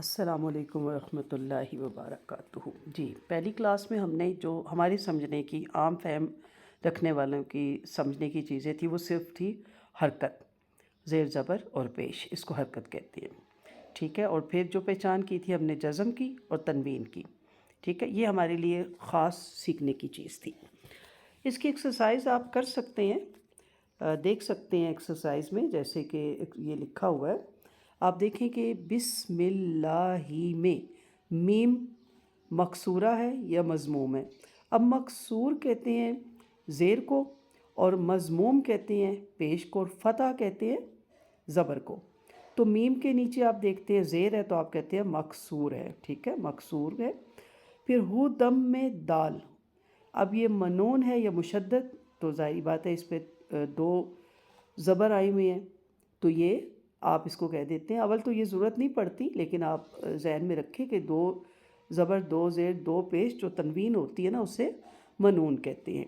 السلام علیکم ورحمۃ اللہ وبرکاتہ۔ جی، پہلی کلاس میں ہم نے جو ہماری سمجھنے کی عام فہم رکھنے والوں کی سمجھنے کی چیزیں تھیں وہ صرف تھی حرکت، زیر زبر اور پیش، اس کو حرکت کہتے ہیں، ٹھیک ہے۔ اور پھر جو پہچان کی تھی ہم نے جزم کی اور تنوین کی، ٹھیک ہے۔ یہ ہمارے لیے خاص سیکھنے کی چیز تھی۔ اس کی ایکسرسائز آپ کر سکتے ہیں، دیکھ سکتے ہیں ایکسرسائز میں، جیسے کہ یہ لکھا ہوا ہے، آپ دیکھیں کہ بسم اللہ میں میم مکسورہ ہے یا مضموم ہے۔ اب مکسور کہتے ہیں زیر کو، اور مضموم کہتے ہیں پیش کو، اور فتح کہتے ہیں زبر کو۔ تو میم کے نیچے آپ دیکھتے ہیں زیر ہے تو آپ کہتے ہیں مکسور ہے، ٹھیک ہے، مکسور ہے۔ پھر ہو دم میں دال، اب یہ منون ہے یا مشدد، تو ظاہری بات ہے اس پہ دو زبر آئی ہوئی ہیں، تو یہ آپ اس کو کہہ دیتے ہیں۔ اول تو یہ ضرورت نہیں پڑتی، لیکن آپ ذہن میں رکھیں کہ دو زبر، دو زیر، دو پیش، جو تنوین ہوتی ہے نا اسے منون کہتے ہیں۔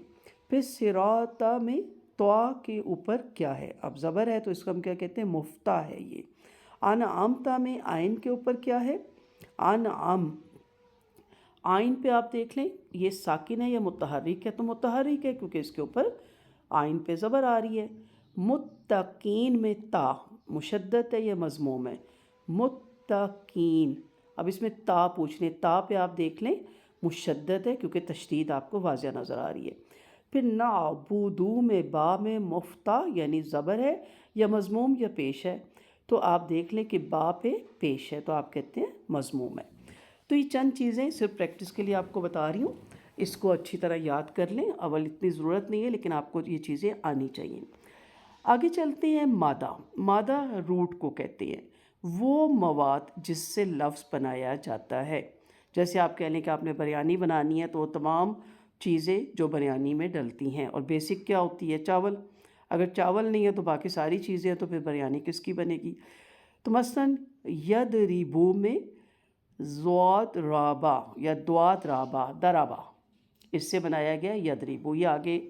پھر صراطہ میں طا کے اوپر کیا ہے؟ اب زبر ہے تو اس کو ہم کیا کہتے ہیں؟ مفتح ہے یہ۔ انعمتا میں آئین کے اوپر کیا ہے؟ انعم، آئین پہ آپ دیکھ لیں یہ ساکن ہے یا متحرک ہے؟ تو متحرک ہے کیونکہ اس کے اوپر آئین پہ زبر آ رہی ہے۔ متقین میں تا مشدد ہے یا مضموم ہے؟ متقین، اب اس میں تا پوچھ لیں، تا پہ آپ دیکھ لیں مشدد ہے کیونکہ تشدید آپ کو واضح نظر آ رہی ہے۔ پھر نعبدو میں با میں مفتح یعنی زبر ہے یا مضموم یا پیش ہے؟ تو آپ دیکھ لیں کہ با پہ پیش ہے تو آپ کہتے ہیں مضموم ہے۔ تو یہ چند چیزیں صرف پریکٹس کے لیے آپ کو بتا رہی ہوں، اس کو اچھی طرح یاد کر لیں، اول اتنی ضرورت نہیں ہے لیکن آپ کو یہ چیزیں آنی چاہیے۔ آگے چلتے ہیں مادہ۔ مادہ روٹ کو کہتے ہیں، وہ مواد جس سے لفظ بنایا جاتا ہے۔ جیسے آپ کہہ لیں کہ آپ نے بریانی بنانی ہے تو وہ تمام چیزیں جو بریانی میں ڈلتی ہیں، اور بیسک کیا ہوتی ہے؟ چاول۔ اگر چاول نہیں ہے تو باقی ساری چیزیں ہیں، تو پھر بریانی کس کی بنے گی؟ تو مثلاً یدربو میں ضاد رابا یا دوات رابا درابا، اس سے بنایا گیا یدربو۔ یہ آگے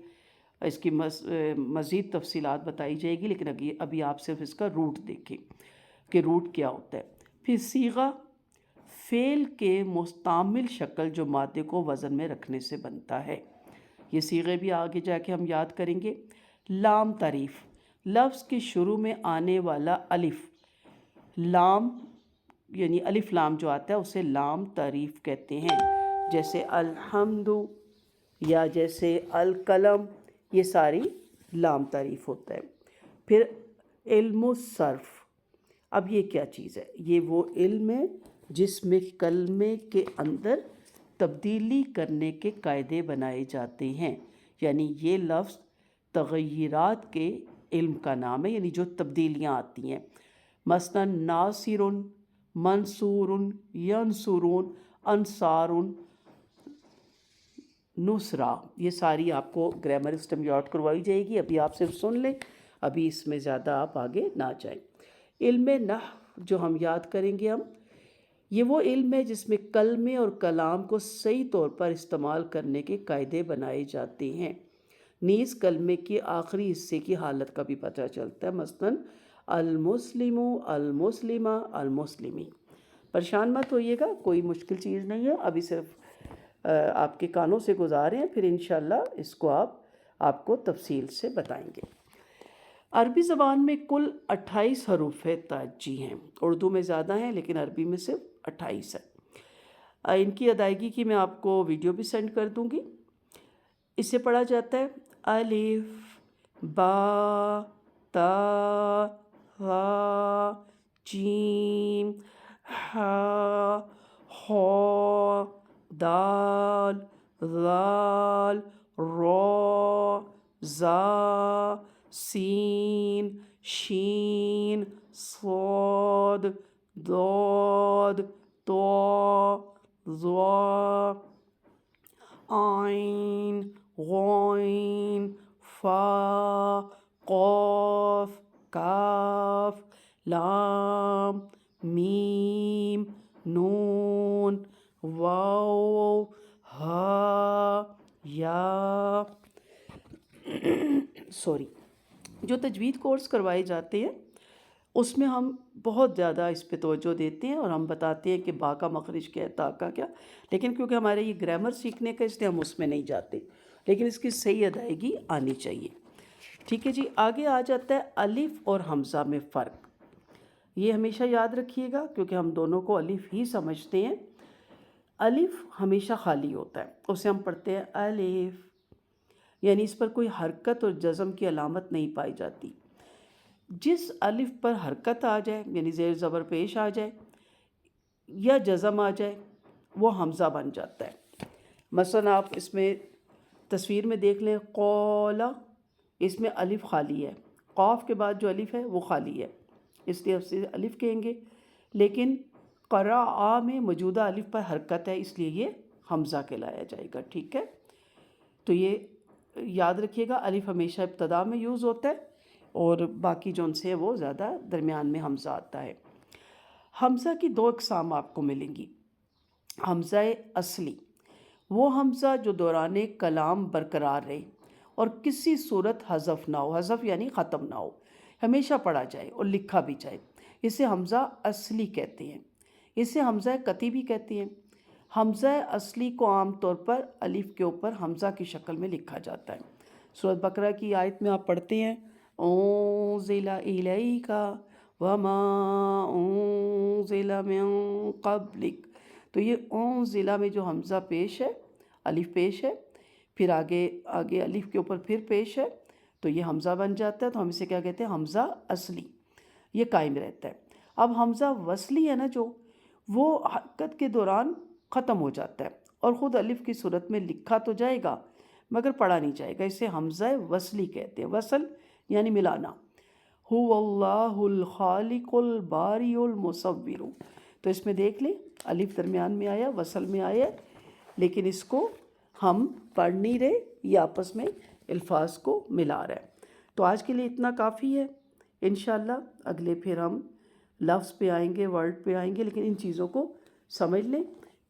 اس کی مزید تفصیلات بتائی جائے گی، لیکن ابھی آپ صرف اس کا روٹ دیکھیں کہ روٹ کیا ہوتا ہے۔ پھر صیغہ، فعل کے مستعمل شکل جو مادے کو وزن میں رکھنے سے بنتا ہے، یہ صیغے بھی آگے جا کے ہم یاد کریں گے۔ لام تعریف، لفظ کے شروع میں آنے والا الف، لام یعنی الف لام جو آتا ہے اسے لام تعریف کہتے ہیں، جیسے الحمد یا جیسے القلم، یہ ساری لام تعریف ہوتا ہے۔ پھر علم الصرف، اب یہ کیا چیز ہے؟ یہ وہ علم ہے جس میں کلمے کے اندر تبدیلی کرنے کے قاعدے بنائے جاتے ہیں، یعنی یہ لفظ تغیرات کے علم کا نام ہے، یعنی جو تبدیلیاں آتی ہیں۔ مثلا ناصر، منصور، ینصرون، انصار، نصرہ، یہ ساری آپ کو گرامر سسٹم یاد کروائی جائے گی، ابھی آپ صرف سن لیں، ابھی اس میں زیادہ آپ آگے نہ جائیں۔ علم نحو جو ہم یاد کریں گے یہ وہ علم ہے جس میں کلمے اور کلام کو صحیح طور پر استعمال کرنے کے قاعدے بنائے جاتے ہیں، نیز کلمے کے آخری حصے کی حالت کا بھی پتہ چلتا ہے، مثلاً المسلم، المسلمہ، المسلمی۔ پریشان مت ہوئیے گا، کوئی مشکل چیز نہیں ہے، ابھی صرف آپ کے کانوں سے گزارے ہیں، پھر انشاءاللہ اس کو آپ کو تفصیل سے بتائیں گے۔ عربی زبان میں کل 28 حروف تہجی ہیں، اردو میں زیادہ ہیں لیکن عربی میں صرف 28 ہے۔ ان کی ادائیگی کی میں آپ کو ویڈیو بھی سینڈ کر دوں گی۔ اس سے پڑھا جاتا ہے الف، با، تا، ثا، جیم، ہا، ہا، دال، ذال، را، زا، سین، شین، صاد، ضاد، طا، ظا، عین، غین، فا، قاف، کاف، لام، میم، نون، واو، ہا، یا۔ جو تجوید کورس کروائے جاتے ہیں اس میں ہم بہت زیادہ اس پہ توجہ دیتے ہیں اور ہم بتاتے ہیں کہ با کا مخرج کیا ہے، تا کا کیا، لیکن کیونکہ ہمارے یہ گرامر سیکھنے کا اس لیے ہم اس میں نہیں جاتے، لیکن اس کی صحیح ادائیگی آنی چاہیے۔ ٹھیک ہے جی، آگے آ جاتا ہے الف اور حمزہ میں فرق۔ یہ ہمیشہ یاد رکھیے گا کیونکہ ہم دونوں کو الف ہی سمجھتے ہیں۔ الف ہمیشہ خالی ہوتا ہے، اسے ہم پڑھتے ہیں الف، یعنی اس پر کوئی حرکت اور جزم کی علامت نہیں پائی جاتی۔ جس الف پر حرکت آ جائے، یعنی زیر زبر پیش آ جائے یا جزم آ جائے، وہ حمزہ بن جاتا ہے۔ مثلا آپ اس میں تصویر میں دیکھ لیں، قولا، اس میں الف خالی ہے، قاف کے بعد جو الف ہے وہ خالی ہے، اس لیے اسے الف کہیں گے، لیکن قرأ میں موجودہ الف پر حرکت ہے، اس لیے یہ حمزہ کہلایا جائے گا۔ ٹھیک ہے، تو یہ یاد رکھیے گا، الف ہمیشہ ابتدا میں یوز ہوتا ہے اور باقی جو ان سے وہ زیادہ درمیان میں حمزہ آتا ہے۔ حمزہ کی دو اقسام آپ کو ملیں گی۔ حمزہ اصلی، وہ حمزہ جو دوران کلام برقرار رہے اور کسی صورت حذف نہ ہو، حذف یعنی ختم نہ ہو، ہمیشہ پڑھا جائے اور لکھا بھی جائے، اسے حمزہ اصلی کہتے ہیں۔ اسے حمزہ قطعی بھی کہتے ہیں۔ حمزہ اصلی کو عام طور پر الف کے اوپر حمزہ کی شکل میں لکھا جاتا ہے۔ سورۃ بقرہ کی آیت میں آپ پڑھتے ہیں انزل الیک وما انزل من قبلک، تو یہ انزل میں جو حمزہ پیش ہے، الف پیش ہے، پھر آگے الف کے اوپر پھر پیش ہے، تو یہ حمزہ بن جاتا ہے، تو ہم اسے کیا کہتے ہیں؟ حمزہ اصلی، یہ قائم رہتا ہے۔ اب حمزہ وصلی ہے نا جو، وہ حرکت کے دوران ختم ہو جاتا ہے اور خود الف کی صورت میں لکھا تو جائے گا مگر پڑھا نہیں جائے گا، اسے حمزہ وصلی کہتے ہیں۔ وصل یعنی ملانا۔ هو اللہ الخالق الباری المصور، تو اس میں دیکھ لیں الف درمیان میں آیا، وصل میں آیا، لیکن اس کو ہم پڑھ نہیں رہے، یہ آپس میں الفاظ کو ملا رہا ہے۔ تو آج کے لیے اتنا کافی ہے، انشاءاللہ اگلے پھر ہم لفظ پہ آئیں گے، ورڈ پہ آئیں گے، لیکن ان چیزوں کو سمجھ لیں۔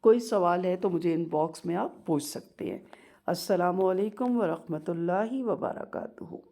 کوئی سوال ہے تو مجھے ان باکس میں آپ پوچھ سکتے ہیں۔ السلام علیکم ورحمۃ اللہ وبرکاتہ۔